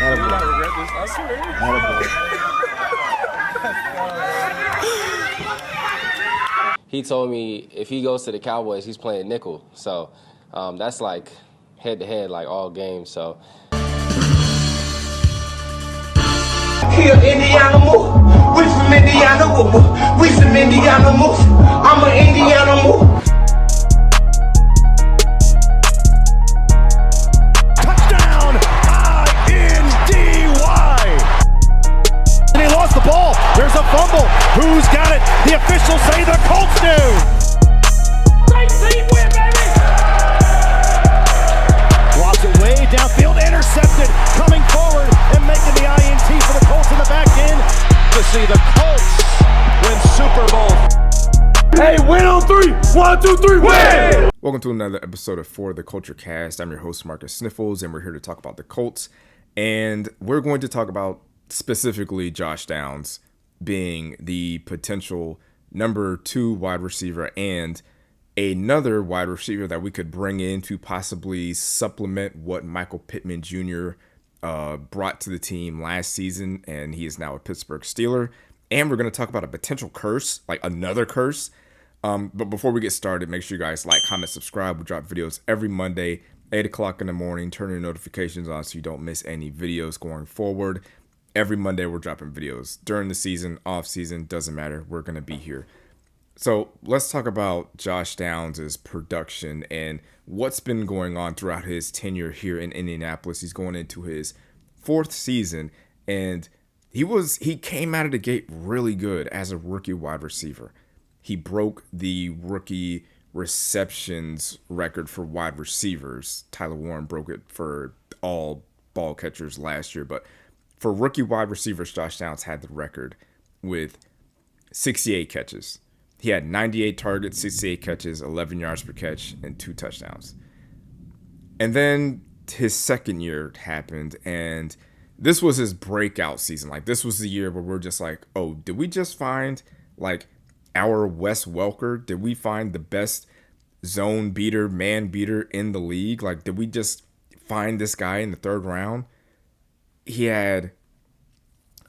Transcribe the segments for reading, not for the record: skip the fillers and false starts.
I will not regret this, I swear. He told me if he goes to the Cowboys, he's playing nickel. So that's like head-to-head, like all games. So. Here, Indiana move. We from Indiana. We from Indiana move. I'm an Indiana move. Touchdown, I-N-D-Y. And he lost the ball. There's a fumble. Who's got it? The officials say the Colts do. Right seat win, baby. Lobs it way downfield, intercepted, coming forward and making the INT for the Colts in the back end. To see the Colts win Super Bowl. Hey, win on three. 1, 2, 3, win! Welcome to another episode of For the Culture Cast. I'm your host, Marcus Sniffles, and we're here to talk about the Colts. And we're going to talk about specifically Josh Downs being the potential number 2 wide receiver and another wide receiver that we could bring in to possibly supplement what Michael Pittman Jr. Brought to the team last season, and he is now a Pittsburgh Steeler. And we're going to talk about a potential curse, like another curse. But before we get started, make sure you guys like, comment, subscribe. We drop videos every Monday, 8 o'clock in the morning. Turn your notifications on so you don't miss any videos going forward. Every Monday, we're dropping videos. During the season, off season, doesn't matter. We're going to be here. So let's talk about Josh Downs' production and what's been going on throughout his tenure here in Indianapolis. He's going into his 4th season, and he came out of the gate really good as a rookie wide receiver. He broke the rookie receptions record for wide receivers. Tyler Warren broke it for all ball catchers last year, but for rookie wide receivers, Josh Downs had the record with 68 catches. He had 98 targets, 68 catches, 11 yards per catch, and 2 touchdowns. And then his second year happened, and this was his breakout season. Like, this was the year where we're just like, oh, did we just find, like, our Wes Welker? Did we find the best zone beater, man beater in the league? Like, did we just find this guy in the 3rd round? He had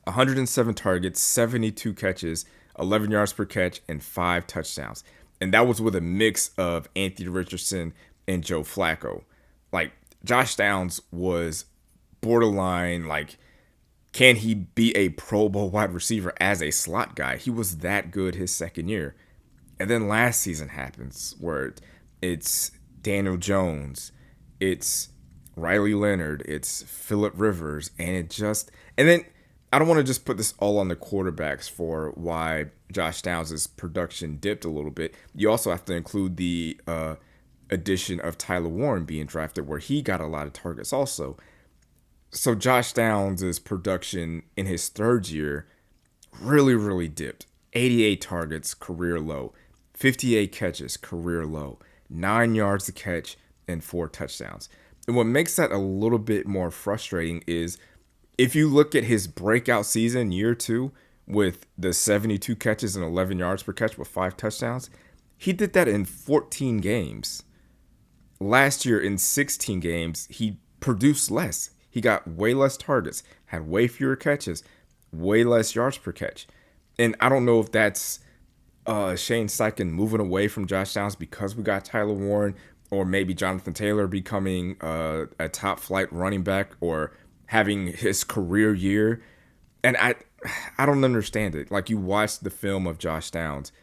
107 targets, 72 catches, 11 yards per catch, and 5 touchdowns. And that was with a mix of Anthony Richardson and Joe Flacco. Like, Josh Downs was borderline, like, can he be a Pro Bowl wide receiver as a slot guy? He was that good his second year. And then last season happens where it's Daniel Jones, it's Riley Leonard, it's Phillip Rivers, and then I don't want to just put this all on the quarterbacks for why Josh Downs' production dipped a little bit. You also have to include the addition of Tyler Warren being drafted, where he got a lot of targets also. So Josh Downs' production in his 3rd year really, really dipped. 88 targets, career low. 58 catches, career low. 9 yards a catch, and 4 touchdowns. And what makes that a little bit more frustrating is if you look at his breakout season, year 2, with the 72 catches and 11 yards per catch with 5 touchdowns, he did that in 14 games. Last year, in 16 games, he produced less. He got way less targets, had way fewer catches, way less yards per catch. And I don't know if that's Shane Steichen moving away from Josh Downs because we got Tyler Warren, or maybe Jonathan Taylor becoming a top flight running back, or having his career year. And I don't understand it. Like, you watch the film of Josh Downs,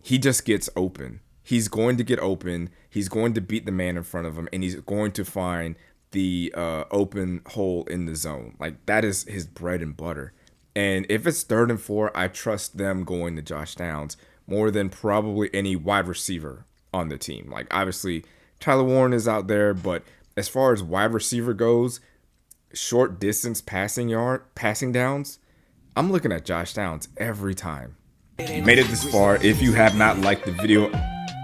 he just gets open. He's going to get open. He's going to beat the man in front of him, and he's going to find the open hole in the zone. Like, that is his bread and butter. And if it's 3rd and 4, I trust them going to Josh Downs more than probably any wide receiver on the team. Like, obviously, Tyler Warren is out there, but as far as wide receiver goes, short distance passing downs, I'm looking at Josh Downs every time. You made it this far. If you have not liked the video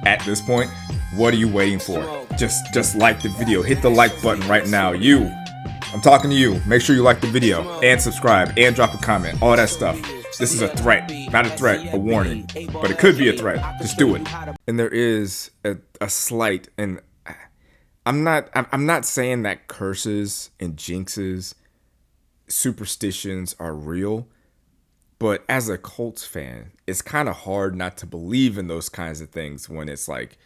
at this point, what are you waiting for? Just like the video. Hit the like button right now. I'm talking to you. Make sure you like the video and subscribe and drop a comment. All that stuff. This is a threat. Not a threat, a warning. But it could be a threat. Just do it. And there is a slight, and I'm not saying that curses and jinxes superstitions are real. But as a Colts fan, it's kind of hard not to believe in those kinds of things when it's like,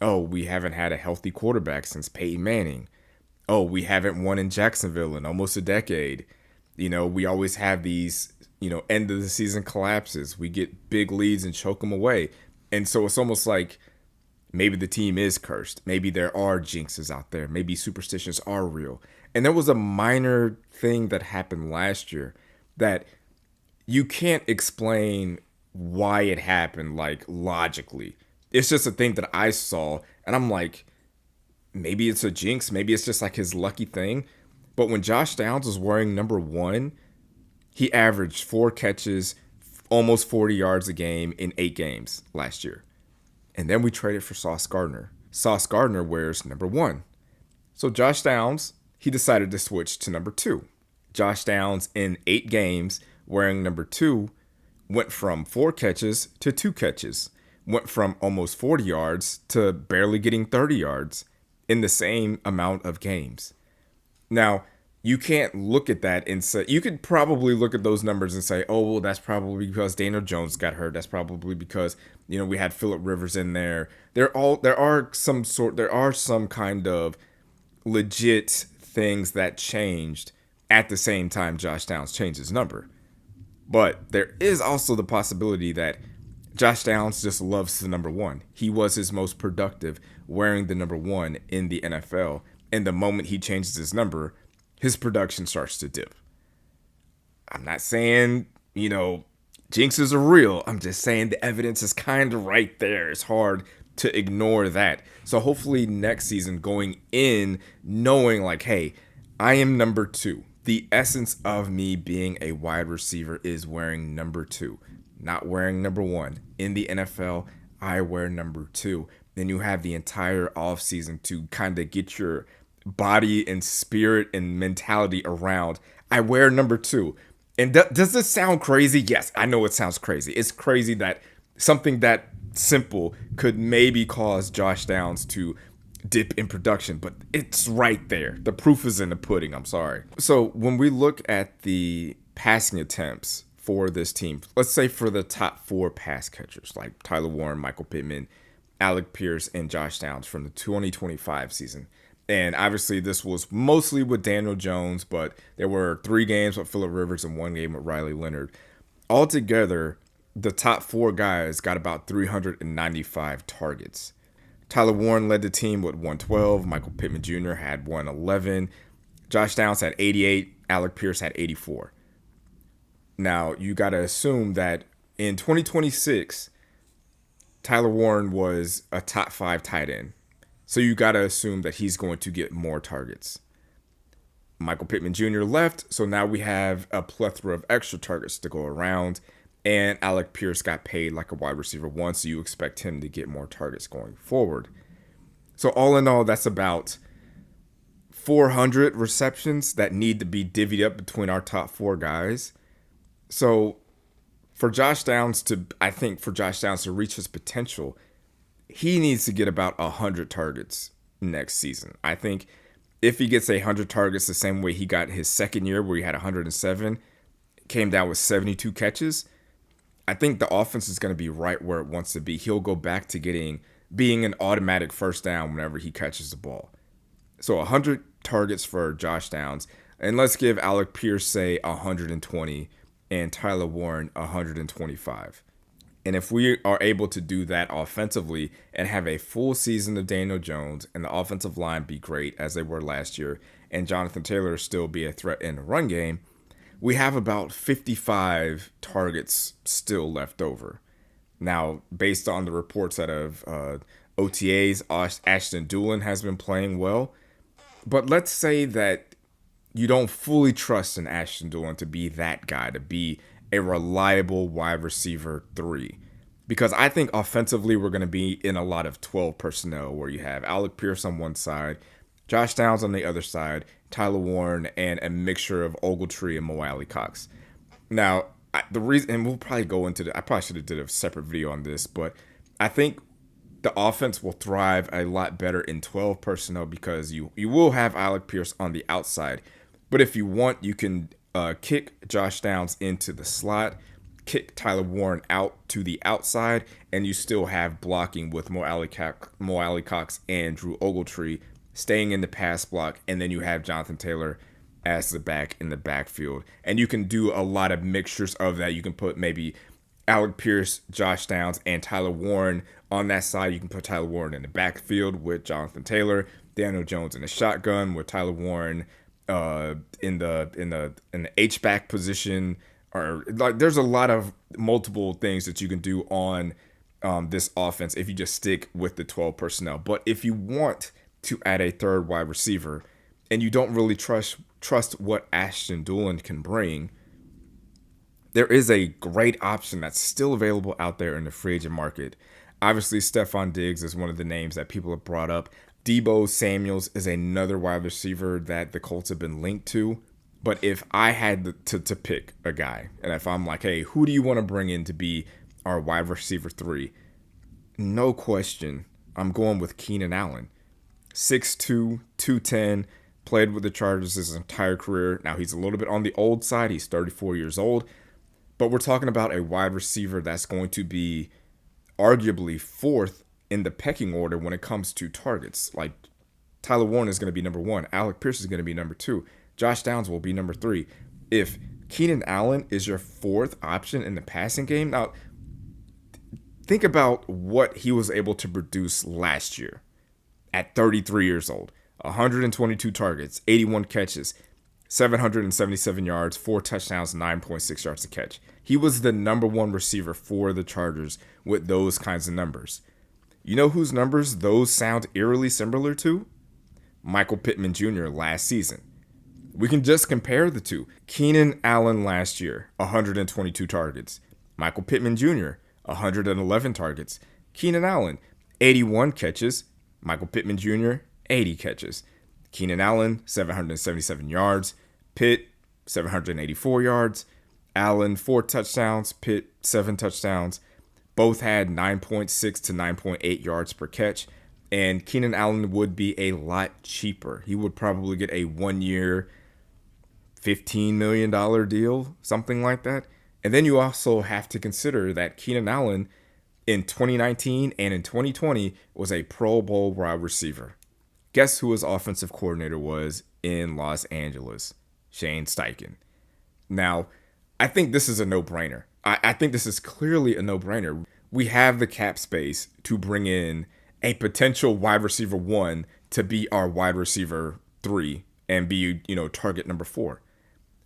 oh, we haven't had a healthy quarterback since Peyton Manning. Oh, we haven't won in Jacksonville in almost a decade. We always have these, end of the season collapses. We get big leads and choke them away. And so it's almost like maybe the team is cursed. Maybe there are jinxes out there. Maybe superstitions are real. And there was a minor thing that happened last year that you can't explain why it happened, like, logically. It's just a thing that I saw, and I'm like, maybe it's a jinx, maybe it's just like his lucky thing. But when Josh Downs was wearing number 1, he averaged 4 catches, almost 40 yards a game in 8 games last year. And then we traded for Sauce Gardner. Sauce Gardner wears number 1. So Josh Downs, he decided to switch to number 2. Josh Downs in 8 games wearing number 2 went from 4 catches to 2 catches, went from almost 40 yards to barely getting 30 yards in the same amount of games. Now, you can't look at that and say, you could probably look at those numbers and say, oh, well, that's probably because Daniel Jones got hurt. That's probably because, we had Phillip Rivers in there. There are some kind of legit things that changed at the same time Josh Downs changed his number. But there is also the possibility that Josh Downs just loves the number 1. He was his most productive wearing the number 1 in the NFL. And the moment he changes his number, his production starts to dip. I'm not saying, jinxes are real. I'm just saying the evidence is kind of right there. It's hard to ignore that. So hopefully next season going in, knowing like, hey, I am number 2. The essence of me being a wide receiver is wearing number 2, not wearing number 1. In the NFL, I wear number 2. Then you have the entire offseason to kind of get your body and spirit and mentality around, I wear number 2. And does this sound crazy? Yes, I know it sounds crazy. It's crazy that something that simple could maybe cause Josh Downs to dip in production, but it's right there. The proof is in the pudding. I'm sorry. So when we look at the passing attempts for this team, let's say for the top 4 pass catchers like Tyler Warren, Michael Pittman, Alec Pierce, and Josh Downs from the 2025 season. And obviously this was mostly with Daniel Jones, but there were 3 games with Phillip Rivers and 1 game with Riley Leonard. Altogether, the top 4 guys got about 395 targets. Tyler Warren led the team with 112. Michael Pittman Jr. had 111. Josh Downs had 88. Alec Pierce had 84. Now, you got to assume that in 2026, Tyler Warren was a top 5 tight end. So you got to assume that he's going to get more targets. Michael Pittman Jr. left, so now we have a plethora of extra targets to go around. And Alec Pierce got paid like a wide receiver 1, so you expect him to get more targets going forward. So all in all, that's about 400 receptions that need to be divvied up between our top 4 guys. So for Josh Downs to reach his potential, he needs to get about 100 targets next season. I think if he gets 100 targets the same way he got his second year where he had 107, came down with 72 catches, I think the offense is going to be right where it wants to be. He'll go back to being an automatic first down whenever he catches the ball. So 100 targets for Josh Downs, and let's give Alec Pierce, say, 120, and Tyler Warren 125. And if we are able to do that offensively and have a full season of Daniel Jones and the offensive line be great as they were last year, and Jonathan Taylor still be a threat in the run game, we have about 55 targets still left over. Now, based on the reports out of OTAs, Ashton Dulin has been playing well. But let's say that you don't fully trust in Ashton Dulin to be that guy, to be a reliable wide receiver 3. Because I think offensively we're going to be in a lot of 12 personnel where you have Alec Pierce on one side, Josh Downs on the other side, Tyler Warren, and a mixture of Ogletree and Mo Alley Cox. Now, the reason, and we'll probably go into I probably should have did a separate video on this, but I think the offense will thrive a lot better in 12 personnel because you will have Alec Pierce on the outside. But if you want, you can kick Josh Downs into the slot, kick Tyler Warren out to the outside, and you still have blocking with Mo Alley Cox and Drew Ogletree staying in the pass block, and then you have Jonathan Taylor as the back in the backfield. And you can do a lot of mixtures of that. You can put maybe Alec Pierce, Josh Downs, and Tyler Warren on that side. You can put Tyler Warren in the backfield with Jonathan Taylor, Daniel Jones in the shotgun with Tyler Warren in the H-back position. Or like, there's a lot of multiple things that you can do on this offense if you just stick with the 12 personnel. But if you want to add a third wide receiver and you don't really trust what Ashton Dulin can bring, there is a great option that's still available out there in the free agent market. Obviously, Stephon Diggs is one of the names that people have brought up. Deebo Samuels is another wide receiver that the Colts have been linked to. But if I had to pick a guy, and if I'm like, hey, who do you want to bring in to be our wide receiver 3? No question, I'm going with Keenan Allen. 6'2", 210, played with the Chargers his entire career. Now, he's a little bit on the old side. He's 34 years old. But we're talking about a wide receiver that's going to be arguably 4th in the pecking order when it comes to targets. Like, Tyler Warren is going to be number 1. Alec Pierce is going to be number 2. Josh Downs will be number 3. If Keenan Allen is your 4th option in the passing game, now think about what he was able to produce last year at 33 years old. 122 targets, 81 catches, 777 yards, 4 touchdowns, 9.6 yards a catch. He was the number 1 receiver for the Chargers with those kinds of numbers. You know whose numbers those sound eerily similar to? Michael Pittman Jr. last season. We can just compare the two. Keenan Allen last year, 122 targets. Michael Pittman Jr., 111 targets. Keenan Allen, 81 catches. Michael Pittman Jr., 80 catches. Keenan Allen, 777 yards. Pitt, 784 yards. Allen, 4 touchdowns. Pitt, 7 touchdowns. Both had 9.6 to 9.8 yards per catch. And Keenan Allen would be a lot cheaper. He would probably get a 1-year, $15 million deal, something like that. And then you also have to consider that Keenan Allen in 2019 and in 2020 was a Pro Bowl wide receiver. Guess who his offensive coordinator was in Los Angeles? Shane Steichen. Now, I think this is a no-brainer. I think this is clearly a no-brainer. We have the cap space to bring in a potential wide receiver 1 to be our wide receiver 3 and be, target number 4.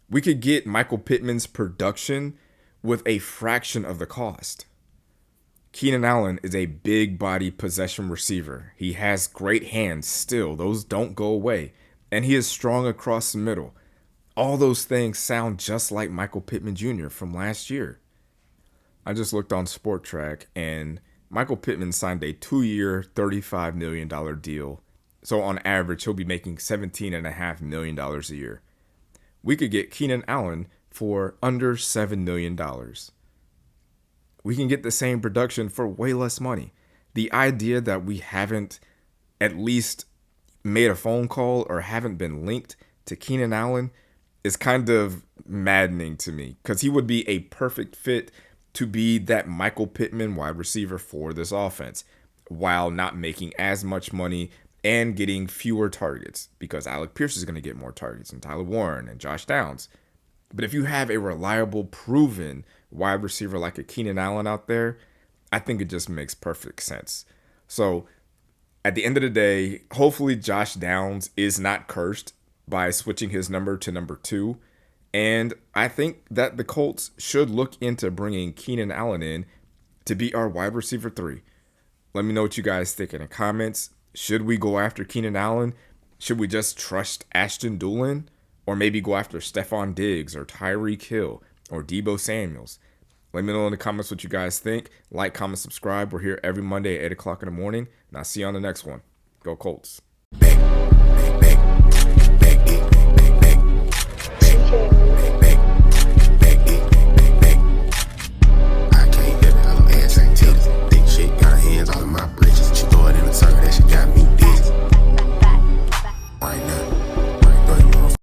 We could get Michael Pittman's production with a fraction of the cost. Keenan Allen is a big body possession receiver. He has great hands still. Those don't go away. And he is strong across the middle. All those things sound just like Michael Pittman Jr. from last year. I just looked on Sport Track, and Michael Pittman signed a 2-year, $35 million deal. So on average, he'll be making $17.5 million a year. We could get Keenan Allen for under $7 million. We can get the same production for way less money. The idea that we haven't at least made a phone call or haven't been linked to Keenan Allen is kind of maddening to me, because he would be a perfect fit to be that Michael Pittman wide receiver for this offense while not making as much money and getting fewer targets, because Alec Pierce is going to get more targets and Tyler Warren and Josh Downs. But if you have a reliable, proven wide receiver like a Keenan Allen out there, I think it just makes perfect sense. So at the end of the day, hopefully Josh Downs is not cursed by switching his number to number 2. And I think that the Colts should look into bringing Keenan Allen in to be our wide receiver 3. Let me know what you guys think in the comments. Should we go after Keenan Allen? Should we just trust Ashton Dulin? Or maybe go after Stephon Diggs or Tyreek Hill or Deebo Samuels? Let me know in the comments what you guys think. Like, comment, subscribe. We're here every Monday at 8 o'clock in the morning. And I'll see you on the next one. Go Colts.